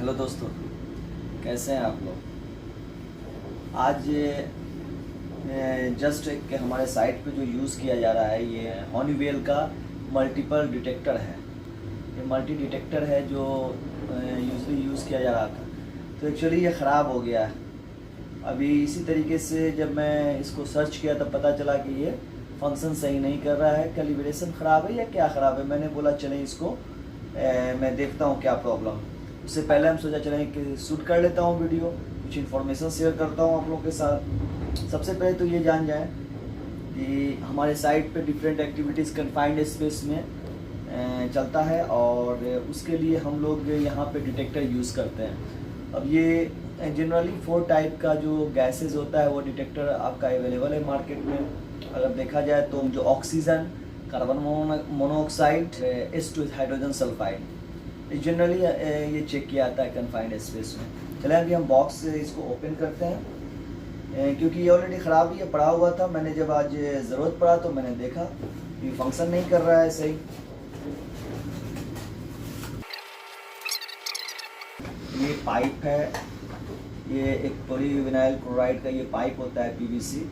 Hello दोस्तों, कैसे हैं आप लोग। आज जस्ट एक हमारे साइट पे जो यूज़ किया जा रहा है ये हनीवेल का मल्टीपल डिटेक्टर है। ये मल्टी डिटेक्टर है जो यूजली यूज़ किया जा रहा था, तो एक्चुअली ये ख़राब हो गया है। अभी इसी तरीके से जब मैं इसको सर्च किया तब पता चला कि ये फंक्शन सही नहीं कर रहा है, कैलिब्रेशन ख़राब है या क्या ख़राब है। मैंने बोला चलें इसको मैं देखता हूँ क्या प्रॉब्लम है। उससे पहले हम सोचा चलें कि शूट कर लेता हूँ वीडियो, कुछ इन्फॉर्मेशन शेयर करता हूँ आप लोगों के साथ। सबसे पहले तो ये जान जाएं कि हमारे साइट पे डिफरेंट एक्टिविटीज़ कन्फाइंड स्पेस में चलता है और उसके लिए हम लोग यहाँ पे डिटेक्टर यूज़ करते हैं। अब ये जनरली 4 टाइप का जो गैसेस होता है वो डिटेक्टर आपका अवेलेबल है मार्केट में। अगर देखा जाए तो जो oxygen, carbon monoxide, H2 hydrogen sulphide, generally ये चेक किया जाता है कन्फाइंड स्पेस में। चले अभी हम बॉक्स से इसको ओपन करते हैं क्योंकि ये ऑलरेडी ख़राब ही पड़ा हुआ था। मैंने जब आज ज़रूरत पड़ा तो मैंने देखा कि फंक्शन नहीं कर रहा है सही। ये पाइप है, ये एक पॉलीविनाइल क्लोराइड का ये पाइप होता है PVC।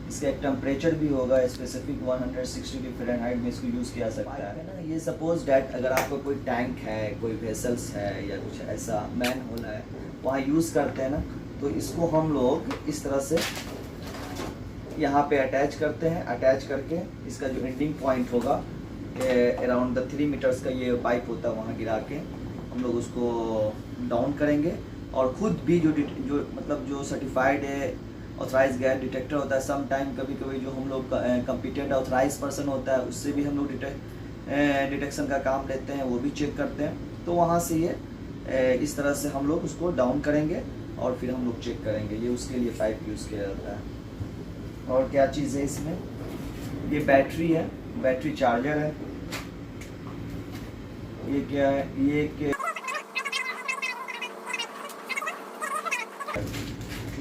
इसका एक टेम्परेचर भी होगा स्पेसिफिक 160 डिग्री फ़ारेनहाइट में इसको यूज़ किया सकता है ना। ये सपोज डैट अगर आपको कोई टैंक है, कोई वेसल्स है या कुछ ऐसा मैन होल है वहाँ यूज़ करते हैं ना, तो इसको हम लोग इस तरह से यहाँ पे अटैच करते हैं। अटैच करके इसका जो एंडिंग पॉइंट होगा अराउंड द 3 मीटर्स का ये पाइप होता है, वहाँ गिरा के हम लोग उसको डाउन करेंगे। और ख़ुद भी जो मतलब जो सर्टिफाइड ऑथराइज गैस डिटेक्टर होता है, सम टाइम कभी कभी जो हम लोग कम्पिटेंट ऑथराइज पर्सन होता है उससे भी हम लोग डिटेक्शन का काम लेते हैं, वो भी चेक करते हैं। तो वहाँ से ये इस तरह से हम लोग उसको डाउन करेंगे और फिर हम लोग चेक करेंगे। ये उसके लिए पाइप यूज़ किया जाता है। और क्या चीज़ है इसमें, ये बैटरी है, बैटरी चार्जर है। ये क्या है, ये एक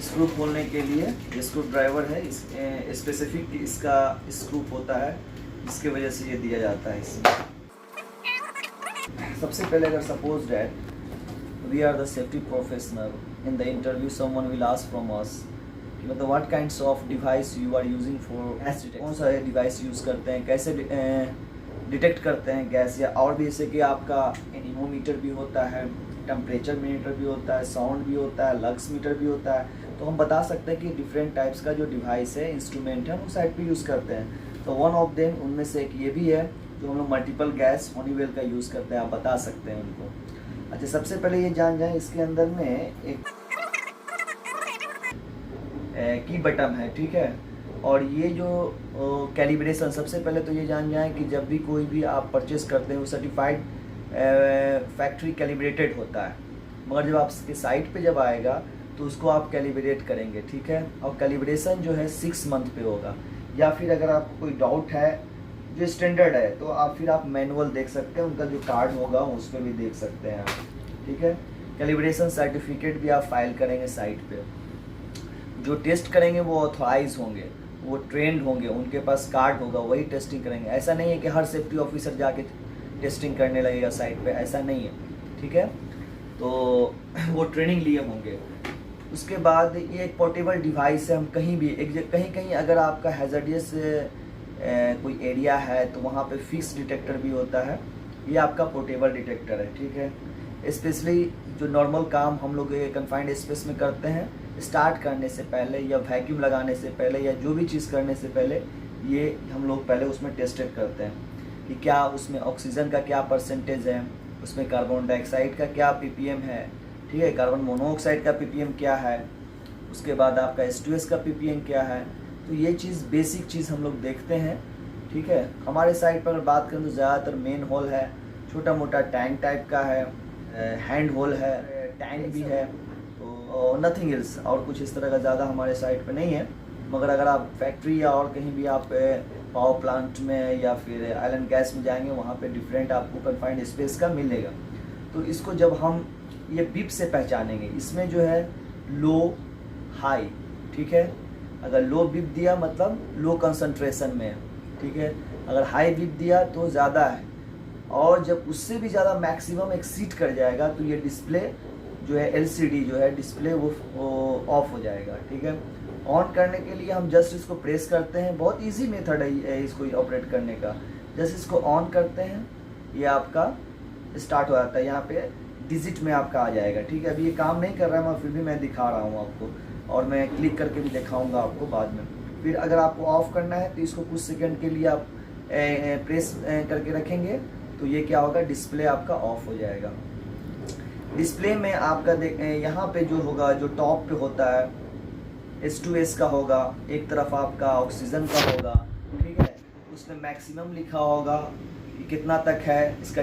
स्क्रू खोलने के लिए ये स्क्रू ड्राइवर है। इस स्पेसिफिक इसका स्क्रू होता है, इसके वजह से ये दिया जाता है इसमें। सबसे पहले अगर suppose that we are the safety professional, in the interview someone will ask from us कि मतलब what kinds of device you are using for gas detect, कौन सा डिवाइस यूज़ करते हैं, कैसे डिटेक्ट करते हैं गैस। या और भी जैसे कि आपका एनीमोमीटर भी होता है, टेम्परेचर मीटर भी होता है, साउंड भी होता है, लक्स मीटर भी होता है। तो हम बता सकते हैं कि डिफरेंट टाइप्स का जो डिवाइस है, इंस्ट्रूमेंट है, हम उस साइड पे यूज़ करते हैं। तो वन ऑफ देम उनमें से एक ये भी है जो हम लोग मल्टीपल गैस हनीवेल का यूज़ करते हैं, आप बता सकते हैं उनको। अच्छा, सबसे पहले ये जान जाएं इसके अंदर में एक की बटन है, ठीक है। और ये जो कैलिब्रेशन, सबसे पहले तो ये जान जाएं कि जब भी कोई भी आप परचेस करते हैं वो सर्टिफाइड फैक्ट्री कैलिब्रेटेड होता है, मगर जब आपके साइट पे जब आएगा तो उसको आप कैलिब्रेट करेंगे, ठीक है। और कैलिब्रेशन जो है 6 मंथ पे होगा। या फिर अगर आपको कोई डाउट है जो स्टैंडर्ड है तो आप फिर आप मैनुअल देख सकते हैं, उनका जो कार्ड होगा उस पर भी देख सकते हैं, ठीक है। कैलिब्रेशन सर्टिफिकेट भी आप फाइल करेंगे साइट पे। जो टेस्ट करेंगे वो ऑथराइज होंगे, वो ट्रेंड होंगे, उनके पास कार्ड होगा, वही टेस्टिंग करेंगे। ऐसा नहीं है कि हर सेफ्टी ऑफिसर जाके टेस्टिंग करने लगेगा साइट पे, ऐसा नहीं है, ठीक है। तो वो ट्रेनिंग लिए होंगे। उसके बाद ये एक पोर्टेबल डिवाइस है, हम कहीं भी कहीं अगर आपका हैज़र्डियस कोई एरिया है तो वहाँ पे फिक्स डिटेक्टर भी होता है। ये आपका पोर्टेबल डिटेक्टर है, ठीक है। स्पेशली जो नॉर्मल काम हम लोग कन्फाइंड स्पेस में करते हैं, स्टार्ट करने से पहले या वैक्यूम लगाने से पहले या जो भी चीज़ करने से पहले ये हम लोग पहले उसमें टेस्टेड करते हैं कि क्या उसमें ऑक्सीजन का क्या परसेंटेज है, उसमें कार्बन डाइऑक्साइड का क्या ppm है, ठीक है, कार्बन मोनोऑक्साइड का ppm क्या है, उसके बाद आपका H2S का ppm क्या है। तो ये चीज़ बेसिक चीज़ हम लोग देखते हैं, ठीक है। हमारे साइट पर अगर बात करें तो ज़्यादातर मेन होल है, छोटा मोटा टैंक टाइप का है, हैंड होल है, टैंक भी है, तो नथिंग एल्स। और कुछ इस तरह का ज़्यादा हमारे साइट पे नहीं है। मगर अगर आप फैक्ट्री या और कहीं भी आप पावर प्लांट में या फिर ऑयल एंड गैस में जाएंगे, वहाँ पे डिफरेंट आपको कन्फाइंड स्पेस का मिलेगा। तो इसको जब हम ये बिप से पहचानेंगे, इसमें जो है लो हाई, ठीक है। अगर लो बिप दिया मतलब लो कंसंट्रेशन में है, ठीक है। अगर हाई बिप दिया तो ज़्यादा है, और जब उससे भी ज़्यादा मैक्सिमम एक्सीड कर जाएगा तो ये डिस्प्ले जो है एलसीडी जो है डिस्प्ले वो ऑफ हो जाएगा। ठीक है, ऑन करने के लिए हम जस्ट इसको प्रेस करते हैं, बहुत इजी मेथड है इसको ऑपरेट करने का। जस्ट इसको ऑन करते हैं, ये आपका स्टार्ट हो जाता है, यहाँ पे डिजिट में आपका आ जाएगा। ठीक है, अभी ये काम नहीं कर रहा है, मैं फिर भी मैं दिखा रहा हूँ आपको, और मैं क्लिक करके भी दिखाऊंगा आपको बाद में। फिर अगर आपको ऑफ करना है तो इसको कुछ सेकंड के लिए आप प्रेस करके रखेंगे, तो ये क्या होगा, डिस्प्ले आपका ऑफ हो जाएगा। डिस्प्ले में आपका यहाँ पे जो होगा, जो टॉप पे होता है S2S का होगा, एक तरफ आपका ऑक्सीजन का होगा। ठीक है, उसमें मैक्सिमम लिखा होगा कितना तक है इसका,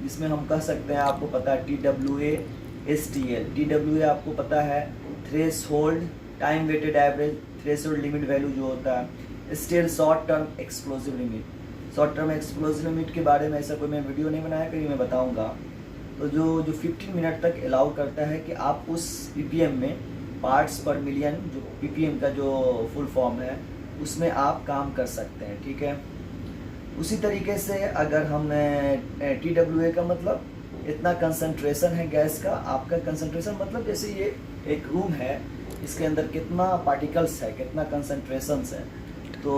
जिसमें हम कह सकते हैं, आपको पता है TWA STL। TWA आपको पता है threshold time weighted average threshold limit value जो होता है। Still short term explosive limit, short term explosive limit के बारे में ऐसा कोई मैं वीडियो नहीं बनाया, कहीं मैं बताऊंगा। तो जो 15 मिनट तक अलाउ करता है कि आप उस PPM में, पार्ट्स पर मिलियन, जो PPM का जो फुल फॉर्म है, उसमें आप काम कर सकते हैं। ठीक है, उसी तरीके से अगर हम TWA का मतलब इतना कंसंट्रेशन है गैस का, आपका कंसंट्रेशन मतलब जैसे ये एक रूम है, इसके अंदर कितना पार्टिकल्स है, कितना कंसंट्रेशन है, तो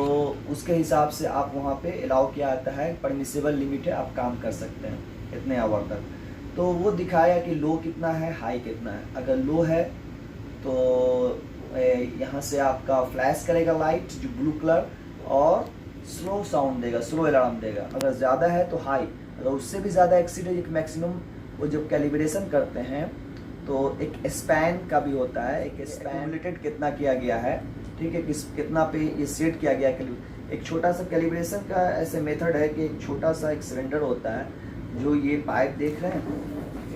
उसके हिसाब से आप वहाँ पे अलाउ किया जाता है, परमिसेबल लिमिट है, आप काम कर सकते हैं इतने आवर तक। तो वो दिखाया कि लो कितना है, हाई कितना है। अगर लो है तो यहाँ से आपका फ्लैश करेगा लाइट जो ब्लू कलर, और स्लो साउंड देगा, स्लो अलार्म देगा। अगर ज़्यादा है तो हाई, अगर उससे भी ज़्यादा एक्सीड एक मैक्सिमम, वो जब कैलिब्रेशन करते हैं तो एक स्पैन का भी होता है, एक स्पैन कितना किया गया है। ठीक है, कितना पे ये सेट किया गया है। एक छोटा सा कैलिब्रेशन का ऐसे मेथड है कि एक छोटा सा एक सिलेंडर होता है, जो ये पाइप देख रहे हैं,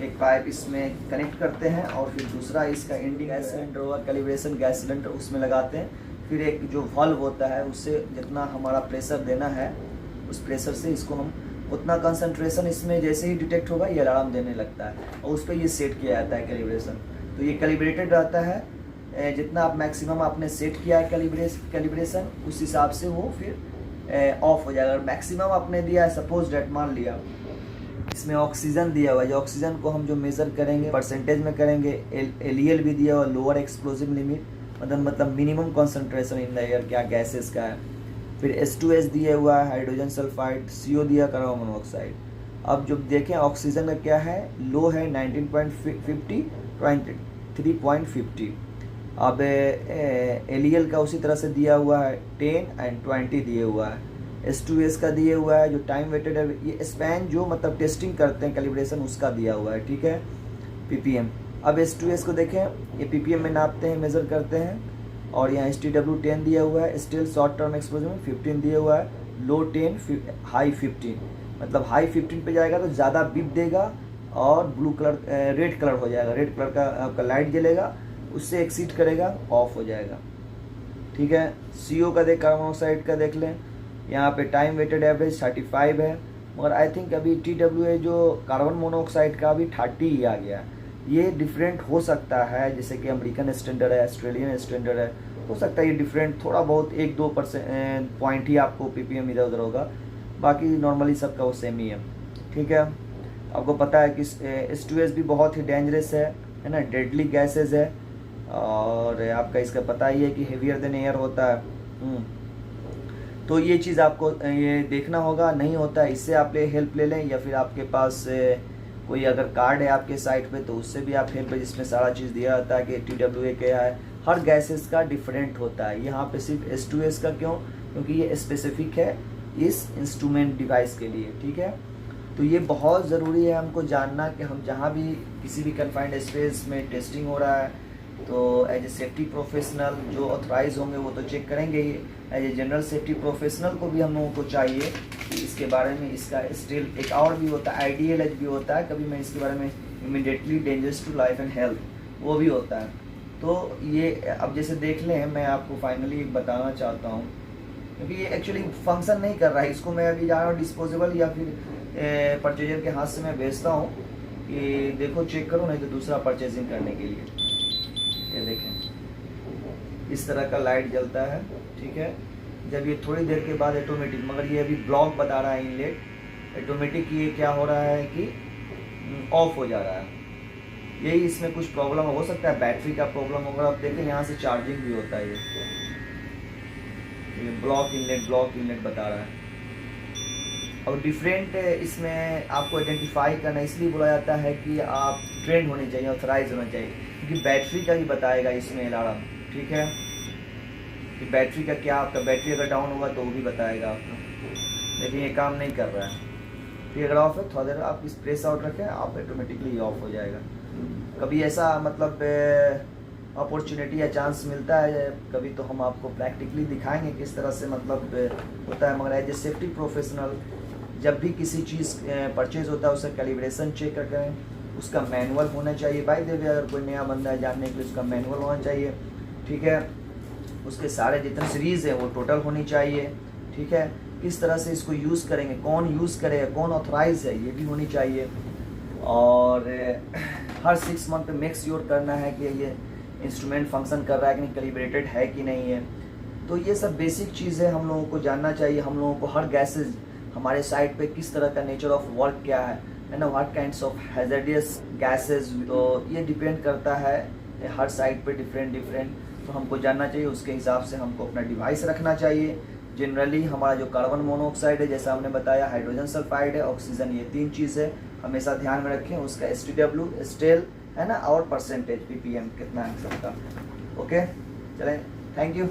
एक पाइप इसमें कनेक्ट करते हैं, और फिर दूसरा इसका एंडिंग गैस सिलेंडर होगा, कैलिब्रेशन गैस सिलेंडर, उसमें लगाते हैं। फिर एक जो वाल्व होता है, उससे जितना हमारा प्रेशर देना है, उस प्रेशर से इसको हम उतना कंसंट्रेशन इसमें जैसे ही डिटेक्ट होगा ये अलार्म देने लगता है, और उस पर ये सेट किया जाता है कैलिब्रेशन। तो ये कैलिब्रेटेड रहता है, जितना आप मैक्सिमम आपने सेट किया है कैलिब्रेशन, उस हिसाब से वो फिर ऑफ हो जाएगा। अगर मैक्सिमम आपने दिया है, सपोज डेट मान लिया इसमें ऑक्सीजन दिया हुआ है, जो ऑक्सीजन को हम जो मेज़र करेंगे परसेंटेज में करेंगे, LEL भी दिया हुआ, लोअर एक्सप्लोजिव लिमिट, मतलब minimum concentration in the air, क्या गैसेस का है। फिर S2S दिया हुआ है, हाइड्रोजन सल्फाइड, CO दिया, कार्बन मोनोऑक्साइड। अब जब देखें ऑक्सीजन का क्या है, लो है 19.50, 23.50। अब LEL का उसी तरह से दिया हुआ है 10 एंड 20 दिए हुआ है। S2S का दिए हुआ है जो टाइम वेटेड है, ये स्पैन जो मतलब टेस्टिंग करते हैं कैलिब्रेशन, उसका दिया हुआ है। ठीक है, PPM। अब S2S को देखें, ये PPM में नापते हैं, मेज़र करते हैं, और यहाँ STW 10 दिया हुआ है, स्टिल शॉर्ट टर्म एक्सपोजर में 15 दिया हुआ है, लो 10, हाई 15। मतलब हाई 15 पे जाएगा तो ज़्यादा बिप देगा, और ब्लू कलर, रेड कलर हो जाएगा, रेड कलर का आपका लाइट जलेगा, उससे एक्सीड करेगा, ऑफ हो जाएगा। ठीक है, CO का कार्बन मोनोऑक्साइड का देख लें, यहाँ पे टाइम वेटेड एवरेज 35 है, मगर आई थिंक अभी TWA जो कार्बन मोनोऑक्साइड का अभी 30 ही आ गया। ये डिफरेंट हो सकता है, जैसे कि अमेरिकन स्टैंडर्ड है, ऑस्ट्रेलियन स्टैंडर है, हो सकता है ये डिफरेंट थोड़ा बहुत 1-2% पॉइंट ही आपको PPM इधर उधर होगा, बाकी नॉर्मली सबका वो सेम ही है। ठीक है, आपको पता है कि S2S भी बहुत ही डेंजरस है ना, डेडली गैसेज है, और आपका इसका पता ही है कि हेवियर देन एयर होता है। तो ये चीज़ आपको ये देखना होगा, नहीं होता है इससे आप हेल्प ले लें, या फिर आपके पास कोई अगर कार्ड है आपके साइट पे तो उससे भी आप हेल्प, जिसमें सारा चीज़ दिया जाता है कि TWA क्या है। हर गैसेस का डिफरेंट होता है, यहाँ पे सिर्फ S2S का क्यों, क्योंकि ये स्पेसिफिक है इस इंस्ट्रूमेंट डिवाइस के लिए। ठीक है, तो ये बहुत ज़रूरी है हमको जानना कि हम जहाँ भी किसी भी कन्फाइंड स्पेस में टेस्टिंग हो रहा है, तो एज ए सेफ्टी प्रोफेशनल जो ऑथराइज होंगे वो तो चेक करेंगे ही, as a general safety professional को भी हम लोगों को चाहिए कि इसके बारे में, इसका स्टिल एक और भी होता है, IDLH भी होता है, कभी मैं इसके बारे में immediately dangerous to life and health, वो भी होता है। तो ये अब जैसे देख लें, मैं आपको फाइनली बताना चाहता हूँ, क्योंकि ये एक्चुअली फंक्शन नहीं कर रहा है, इसको मैं अभी जा रहा हूँ डिस्पोजेबल या फिर परचेजर के हाथ से मैं भेजता हूँ कि देखो चेक करो, नहीं तो दूसरा परचेजिंग करने के लिए। ये देखें इस तरह का लाइट जलता है। ठीक है, जब ये थोड़ी देर के बाद ऑटोमेटिक, मगर ये अभी ब्लॉक बता रहा है इनलेट, ऑटोमेटिक ये क्या हो रहा है कि ऑफ हो जा रहा है। यही इसमें कुछ प्रॉब्लम हो सकता है, बैटरी का प्रॉब्लम होगा। आप देखें यहाँ से चार्जिंग भी होता है, ये ब्लॉक इनलेट बता रहा है। और डिफरेंट इसमें आपको आइडेंटिफाई करना इसलिए बोला जाता है कि आप ट्रेंड होने चाहिए, ऑथराइज होना चाहिए, क्योंकि बैटरी का ही बताएगा इसमें अलार्म, ठीक है, कि बैटरी का क्या, आपका बैटरी अगर डाउन होगा तो वो भी बताएगा आपको। लेकिन ये काम नहीं कर रहा है, ठीक है। अगर ऑफ है थोड़ा देर आप इस प्रेस आउट रखें, आप ऑटोमेटिकली ऑफ हो जाएगा। कभी ऐसा मतलब अपॉर्चुनिटी या चांस मिलता है कभी, तो हम आपको प्रैक्टिकली दिखाएंगे किस तरह से मतलब होता है। मगर एज ए सेफ्टी प्रोफेशनल जब भी किसी चीज़ परचेज होता है उसका कैलिब्रेशन चेक करें, उसका मैनुअल होना चाहिए। बाय द वे अगर कोई नया बंदा है जानने के लिए उसका मैनुअल होना चाहिए, ठीक है। उसके सारे जितने सीरीज़ है वो टोटल होनी चाहिए, ठीक है। किस तरह से इसको यूज़ करेंगे, कौन यूज़ करेगा, कौन ऑथराइज है, ये भी होनी चाहिए। और हर 6 मंथ पे मेक श्योर करना है कि ये इंस्ट्रूमेंट फंक्शन कर रहा है कि नहीं, कैलिब्रेटेड है कि नहीं है। तो ये सब बेसिक चीज़ें हम लोगों को जानना चाहिए। हम लोगों को हर गैसेज हमारे साइट पे किस तरह का नेचर ऑफ वर्क क्या है ना, what kinds of hazardous gases, तो ये डिपेंड करता है हर साइट पे डिफरेंट। तो हमको जानना चाहिए, उसके हिसाब से हमको अपना डिवाइस रखना चाहिए। जनरली हमारा जो कार्बन मोनोऑक्साइड है, जैसा हमने बताया, हाइड्रोजन सल्फाइड है, ऑक्सीजन, ये 3 चीज़ है, हमेशा ध्यान में रखें। उसका STW स्टेल है ना, और परसेंटेज PPM कितना है सबका। ओके, चलें, थैंक यू।